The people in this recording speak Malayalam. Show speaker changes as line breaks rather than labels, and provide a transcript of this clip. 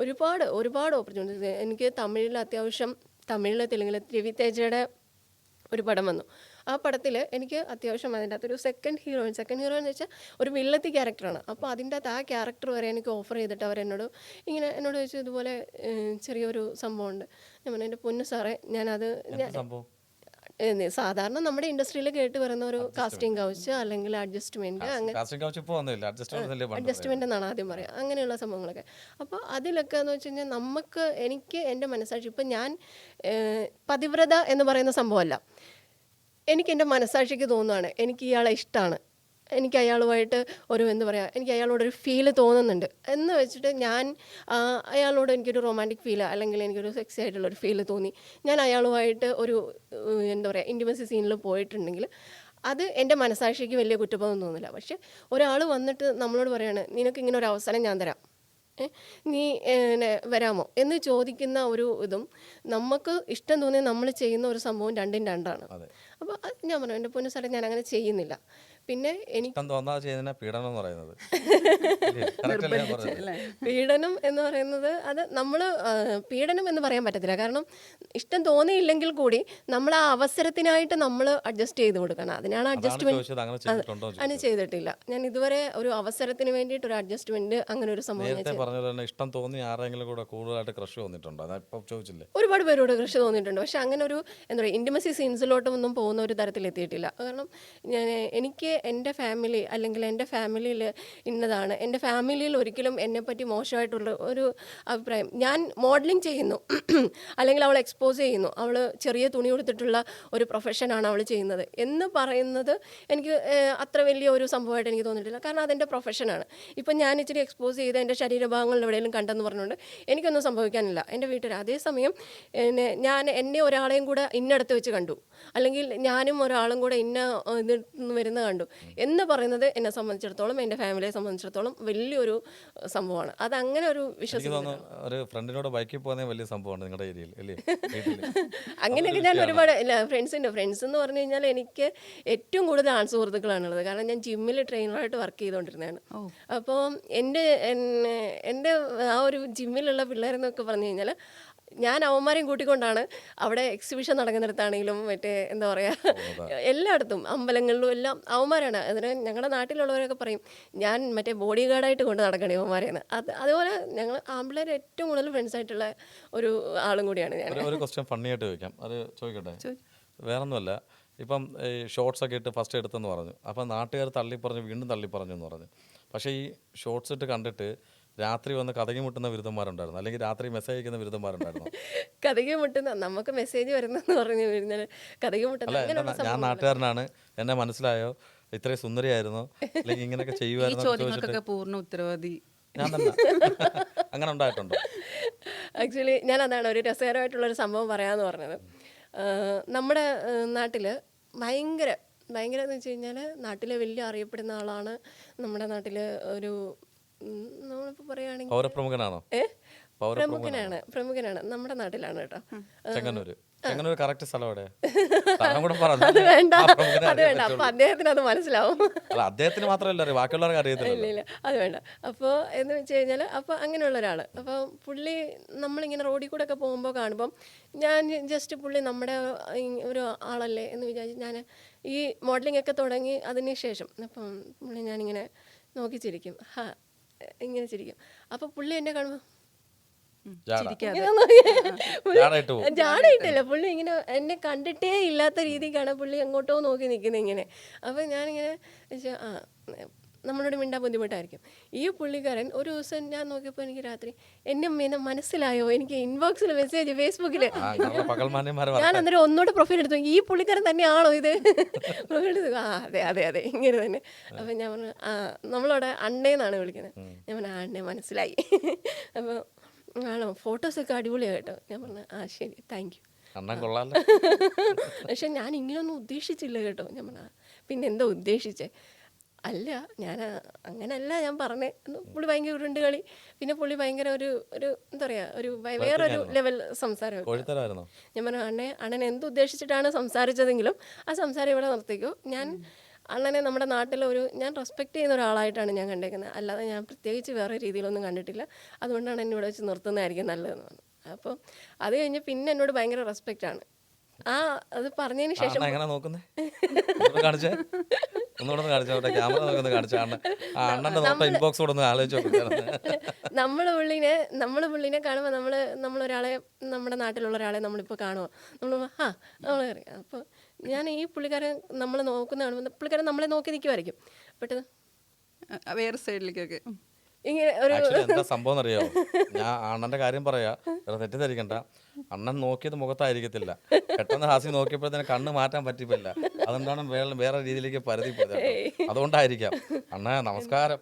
ഒരുപാട് ഓപ്പർച്യൂണിറ്റീസ് എനിക്ക് തമിഴിൽ തെലുങ്കിൽ രവി തേജയുടെ ഒരു പടം വന്നു. ആ പടത്തിൽ എനിക്ക് അത്യാവശ്യം അതിൻ്റെ അകത്തൊരു സെക്കൻഡ് ഹീറോയിൻ എന്ന് വെച്ചാൽ ഒരു വില്ലത്തി ക്യാരക്ടറാണ്. അപ്പോൾ അതിൻ്റെ അകത്ത് ആ ക്യാരക്ടർ വരെ എനിക്ക് ഓഫർ ചെയ്തിട്ട് അവരെന്നോട് ചോദിച്ചു ഇതുപോലെ ചെറിയൊരു സംഭവമുണ്ട്. ഞാൻ പറഞ്ഞു എൻ്റെ പൊന്നു സാറേ ഞാനത് സാധാരണ നമ്മുടെ ഇൻഡസ്ട്രിയിൽ കേട്ട് വരുന്ന ഒരു കാസ്റ്റിംഗ് കൗച്ച് അല്ലെങ്കിൽ അഡ്ജസ്റ്റ്മെന്റ് അഡ്ജസ്റ്റ്മെന്റ് എന്നാണ് ആദ്യം പറയാം, അങ്ങനെയുള്ള സംഭവങ്ങളൊക്കെ. അപ്പോൾ അതിലൊക്കെ എന്ന് വെച്ച് കഴിഞ്ഞാൽ എനിക്ക് എൻ്റെ മനസ്സാക്ഷി ഇപ്പം ഞാൻ പതിവ്രത എന്ന് പറയുന്ന സംഭവമല്ല, എനിക്ക് എൻ്റെ മനസ്സാക്ഷിക്ക് തോന്നുകയാണ് എനിക്ക് ഇയാളെ ഇഷ്ടമാണ്, എനിക്ക് അയാളുമായിട്ട് എനിക്ക് അയാളോടൊരു ഫീല് തോന്നുന്നുണ്ട് എന്ന് വെച്ചിട്ട് ഞാൻ അയാളോട് എനിക്കൊരു റൊമാൻറ്റിക് ഫീല് അല്ലെങ്കിൽ എനിക്കൊരു സെക്സി ആയിട്ടുള്ളൊരു ഫീല് തോന്നി, ഞാൻ അയാളുമായിട്ട് ഒരു ഇൻറ്റിമസി സീനിൽ പോയിട്ടുണ്ടെങ്കിൽ അത് എൻ്റെ മനസ്സാക്ഷിക്ക് വലിയ കുറ്റബോധം തോന്നില്ല. പക്ഷെ ഒരാൾ വന്നിട്ട് നമ്മളോട് പറയാണ് നിനക്ക് ഇങ്ങനെ ഒരു അവസരം ഞാൻ തരാം, നീ വരാമോ എന്ന് ചോദിക്കുന്ന ഒരു ഇതും നമുക്ക് ഇഷ്ടം തോന്നി നമ്മൾ ചെയ്യുന്ന ഒരു സംഭവം രണ്ടും രണ്ടാണ്. അപ്പോൾ ഞാൻ പറഞ്ഞു എൻ്റെ പൊന്നു സാറേ ഞാൻ അങ്ങനെ ചെയ്യുന്നില്ല. പിന്നെ എനിക്ക് പീഡനം എന്ന് പറയുന്നത് അത് നമ്മൾ പീഡനം എന്ന് പറയാൻ പറ്റത്തില്ല. കാരണം ഇഷ്ടം തോന്നിയില്ലെങ്കിൽ കൂടി നമ്മൾ ആ അവസരത്തിനായിട്ട് നമ്മൾ അഡ്ജസ്റ്റ് ചെയ്ത് കൊടുക്കണം. അതിനാണ് അഡ്ജസ്റ്റ്മെന്റ്. അങ്ങനെ ചെയ്തിട്ടില്ല ഞാൻ ഇതുവരെ. ഒരു അവസരത്തിന് വേണ്ടിയിട്ട് ഒരു അഡ്ജസ്റ്റ്മെന്റ് അങ്ങനെ ഒരു സംഭവം
ഇഷ്ടം തോന്നി ആരെങ്കിലും കൂടെ കൂടുതലായിട്ട് ക്രഷ് തോന്നിയിട്ടുണ്ടോ?
ഒരുപാട് പേരോട് ക്രഷ് തോന്നിയിട്ടുണ്ട്. പക്ഷെ അങ്ങനെ ഒരു ഇൻറ്റിമസി സീൻസിലോട്ടും ഒന്നും പോകുന്ന ഒരു തരത്തിൽ എത്തിയിട്ടില്ല. കാരണം എനിക്ക് എൻ്റെ ഫാമിലി അല്ലെങ്കിൽ എൻ്റെ ഫാമിലിയിൽ ഇന്നതാണ്, എൻ്റെ ഫാമിലിയിൽ ഒരിക്കലും എന്നെപ്പറ്റി മോശമായിട്ടുള്ള ഒരു അഭിപ്രായം. ഞാൻ മോഡലിംഗ് ചെയ്യുന്നു അല്ലെങ്കിൽ അവൾ എക്സ്പോസ് ചെയ്യുന്നു, അവൾ ചെറിയ തുണി കൊടുത്തിട്ടുള്ള ഒരു പ്രൊഫഷനാണ് അവൾ ചെയ്യുന്നത് എന്ന് പറയുന്നത് എനിക്ക് അത്ര വലിയ ഒരു സംഭവമായിട്ട് എനിക്ക് തോന്നിയിട്ടില്ല. കാരണം അതെൻ്റെ പ്രൊഫഷനാണ്. ഇപ്പം ഞാൻ ഇച്ചിരി എക്സ്പോസ് ചെയ്ത് എൻ്റെ ശരീരഭാഗങ്ങളിൽ എവിടെയെങ്കിലും കണ്ടെന്ന് പറഞ്ഞുകൊണ്ട് എനിക്കൊന്നും സംഭവിക്കാനില്ല എൻ്റെ വീട്ടിൽ. അതേസമയം എന്നെ ഒരാളെയും കൂടെ ഇന്നടത്ത് വെച്ച് കണ്ടു അല്ലെങ്കിൽ ഞാനും ഒരാളും കൂടെ ഇന്ന ഇതിൽ നിന്ന് വരുന്ന കണ്ടു എന്ന് പറയുന്നത് എന്നെ സംബന്ധിച്ചിടത്തോളം എൻ്റെ ഫാമിലിയെ സംബന്ധിച്ചിടത്തോളം വലിയൊരു സംഭവമാണ്. അത് അങ്ങനെ ഒരു അങ്ങനെയൊക്കെ ഞാൻ ഒരുപാട് ഫ്രണ്ട്സ് എന്ന് പറഞ്ഞു കഴിഞ്ഞാൽ എനിക്ക് ഏറ്റവും കൂടുതൽ സുഹൃത്തുക്കളാണുള്ളത്. കാരണം ഞാൻ ജിമ്മിൽ ട്രെയിനറായിട്ട് വർക്ക് ചെയ്തുകൊണ്ടിരുന്നതാണ്. അപ്പോൾ എൻ്റെ ആ ഒരു ജിമ്മിലുള്ള പിള്ളേരെന്നൊക്കെ പറഞ്ഞു കഴിഞ്ഞാൽ ഞാൻ അവന്മാരെയും കൂട്ടിക്കൊണ്ടാണ് അവിടെ എക്സിബിഷൻ നടക്കുന്നിടത്താണെങ്കിലും എന്താ പറയുക എല്ലായിടത്തും അമ്പലങ്ങളിലും എല്ലാം അവന്മാരാണ്. അതിന് ഞങ്ങളുടെ നാട്ടിലുള്ളവരൊക്കെ പറയും ഞാൻ ബോഡി ഗാർഡായിട്ട് കൊണ്ട് നടക്കണേ അവന്മാരെന്ന്. അതുപോലെ ഞങ്ങൾ ആമ്പിള്ളേർ ഏറ്റവും കൂടുതൽ ഫ്രണ്ട്സ് ആയിട്ടുള്ള ഒരു ആളും കൂടിയാണ് ഞാൻ.
ഒരു ക്വസ്റ്റ്യൻ ഫണ്ണിയായിട്ട് ചോദിക്കാം, അത് ചോദിക്കട്ടെ? വേറൊന്നുമല്ല, ഇപ്പം ഈ ഷോർട്സ് ഒക്കെ ഇട്ട് ഫസ്റ്റ് എടുത്തെന്ന് പറഞ്ഞു, അപ്പം നാട്ടുകാർ തള്ളിപ്പറഞ്ഞു വീണ്ടും തള്ളിപ്പറഞ്ഞു എന്ന് പറഞ്ഞു. പക്ഷേ ഈ ഷോർട്സ് ഇട്ട് കണ്ടിട്ട് രാത്രി വന്ന് കഥകി മുട്ടുന്ന ബിരുദന്മാരുണ്ടായിരുന്നു, അല്ലെങ്കിൽ രാത്രി മെസ്സേജ് അയക്കുന്ന ബിരുദന്മാരുണ്ടായിരുന്നു?
കഥകി മുട്ടുന്ന നമുക്ക് മെസ്സേജ് വരുന്നെന്ന് പറഞ്ഞു കഴിഞ്ഞാൽ കഥകി മുട്ടുന്ന
ഞാൻ നാട്ടുകാരനാണ്, എന്നെ മനസ്സിലായോ, ഇത്രയും സുന്ദരിയായിരുന്നു, അല്ലെങ്കിൽ ഇങ്ങനെയൊക്കെ ചെയ്യുമായിരുന്നു
പൂർണ്ണ ഉത്തരവാദി
ഞാൻ തന്നെ. അങ്ങനെ ഉണ്ടായിട്ടുണ്ടോ?
ആക്ച്വലി ഞാൻ അതാണ് ഒരു രസകരമായിട്ടുള്ളൊരു സംഭവം പറയാമെന്ന് പറഞ്ഞത്. നമ്മുടെ നാട്ടിൽ ഭയങ്കര എന്ന് വെച്ച് കഴിഞ്ഞാൽ നാട്ടിലെ വലിയ അറിയപ്പെടുന്ന ആളാണ് നമ്മുടെ നാട്ടിൽ ഒരു നമ്മളിപ്പോൾ പറയുകയാണെങ്കിൽ പ്രമുഖനാണ് നമ്മുടെ നാട്ടിലാണ് കേട്ടോ.
ചെങ്ങന്നൂർ കറക്റ്റ് സ്ഥലം എവിടെയാ?
അത് വേണ്ട അപ്പൊ അദ്ദേഹത്തിന് അത് മനസ്സിലാവും.
അദ്ദേഹത്തിന് മാത്രമല്ല ബാക്കിയുള്ളവർക്ക് അറിയത്തില്ല.
ഇല്ല അത് വേണ്ട. അപ്പോൾ എന്ന് വെച്ച് കഴിഞ്ഞാൽ അപ്പോൾ അങ്ങനെയുള്ള ഒരാൾ, അപ്പോൾ പുള്ളി നമ്മളിങ്ങനെ റോഡിൽ കൂടെ ഒക്കെ പോകുമ്പോൾ കാണുമ്പം ഞാൻ ജസ്റ്റ് പുള്ളി നമ്മുടെ ഒരു ആളല്ലേ എന്ന് വിചാരിച്ച് ഞാൻ ഈ മോഡലിംഗ് ഒക്കെ തുടങ്ങി അതിന് ശേഷം അപ്പം പുള്ളി ഞാനിങ്ങനെ നോക്കി ചിരിക്കും, ഇങ്ങനെ ചിരിക്കും. അപ്പോൾ പുള്ളി എന്നെ കാണുമ്പോൾ ജാടായിട്ടില്ല, പുള്ളി ഇങ്ങനെ എന്നെ കണ്ടിട്ടേ ഇല്ലാത്ത രീതിക്കാണ് പുള്ളി എങ്ങോട്ടോ നോക്കി നിൽക്കുന്നത് ഇങ്ങനെ. അപ്പോൾ ഞാനിങ്ങനെ നമ്മളോട് മിണ്ടാൻ ബുദ്ധിമുട്ടായിരിക്കും. ഈ പുള്ളിക്കാരൻ ഒരു ദിവസം ഞാൻ നോക്കിയപ്പോൾ എനിക്ക് രാത്രി എന്നെ മനസ്സിലായോ, എനിക്ക് ഇൻബോക്സിൽ മെസ്സേജ് ഫേസ്ബുക്കിൽ. ഞാൻ അന്നേരം ഒന്നുകൂടെ പ്രൊഫൈൽ എടുത്തു, ഈ പുള്ളിക്കാരൻ തന്നെയാണോ ഇത്? പ്രൊഫൈൽ എടുത്തു, അതെ ഇങ്ങനെ തന്നെ. അപ്പം ഞാൻ പറഞ്ഞു നമ്മളവിടെ അണ്ണേന്നാണ് വിളിക്കുന്നത്. ഞാൻ പറഞ്ഞു അണ്ണേ മനസ്സിലായി. അപ്പോൾ ആണോ ഫോട്ടോസൊക്കെ അടിപൊളിയാണ് കേട്ടോ. ഞാൻ പറഞ്ഞു ശരി താങ്ക് യു. പക്ഷെ ഞാൻ ഇങ്ങനെയൊന്നും ഉദ്ദേശിച്ചില്ല കേട്ടോ. ഞാൻ പറഞ്ഞു പിന്നെ എന്താ ഉദ്ദേശിച്ചേ? അല്ല ഞാൻ അങ്ങനല്ല ഞാൻ പറഞ്ഞേ. പുള്ളി ഭയങ്കര ഉരുണ്ട് കളി, പിന്നെ പുള്ളി ഭയങ്കര ഒരു എന്താ പറയുക ഒരു വേറൊരു ലെവൽ സംസാരം. ഞാൻ പറഞ്ഞു അണ്ണൻ എന്തുദ്ദേശിച്ചിട്ടാണ് സംസാരിച്ചതെങ്കിലും ആ സംസാരം ഇവിടെ നിർത്തിക്കോ, ഞാൻ അണ്ണനെ നമ്മുടെ നാട്ടിലെ ഞാൻ റെസ്പെക്റ്റ് ചെയ്യുന്ന ഒരാളായിട്ടാണ് ഞാൻ കണ്ടേക്കുന്നത്. അല്ലാതെ ഞാൻ പ്രത്യേകിച്ച് വേറെ രീതിയിലൊന്നും കണ്ടിട്ടില്ല. അതുകൊണ്ടാണ് എന്നെ ഇവിടെ വെച്ച് നിർത്തുന്നതായിരിക്കും നല്ലതെന്ന് പറഞ്ഞു. അപ്പോൾ അത് കഴിഞ്ഞ് പിന്നെ എന്നോട് ഭയങ്കര റെസ്പെക്റ്റാണ്. അത് പറഞ്ഞതിന് ശേഷം
എങ്ങനെ നോക്കുന്നേ കാണിച്ചേ ഒന്നുകൂടെ ഒന്ന് കാണിച്ചോട്ടെ, ക്യാമറ നോക്കുന്നത് കാണിച്ചാ അണ്ണന്റെ നോട്ടം ഇൻബോക്സ് കൂടെ ഒന്ന് ആലോചിച്ച്
നമ്മൾ പുള്ളിനെ കാണുമ്പോൾ നമ്മളൊരാളെ നമ്മുടെ നാട്ടിലുള്ള ഒരാളെ നമ്മളിപ്പോൾ കാണുമോ, നമ്മൾ അറിയാം. അപ്പോൾ ഞാൻ ഈ പുള്ളിക്കാരൻ നമ്മൾ നോക്കുന്ന കാണുമ്പോൾ പുള്ളിക്കാരൻ നമ്മളെ നോക്കി നിൽക്കുമായിരിക്കും. പെട്ടെന്ന്
വേറെ സൈഡിലേക്കൊക്കെ
ഇങ്ങനെ ഒരു
ആക്ച്വലി എന്താ സംഭവം എന്നറിയോ, ഞാൻ അണ്ണന്റെ കാര്യം പറയാ, വേറെ തെറ്റിദ്ധരിക്കണ്ട. അണ്ണൻ നോക്കിയത് മുഖത്തായിരിക്കത്തില്ല, പെട്ടെന്ന് ഹാസി നോക്കിയപ്പോഴത്തേന് കണ്ണ് മാറ്റാൻ പറ്റിപ്പില്ല. അതുകൊണ്ടാണ് വേറെ രീതിയിലേക്ക് പരതി പോയത്. അതുകൊണ്ടായിരിക്കാം. അണ്ണ നമസ്കാരം.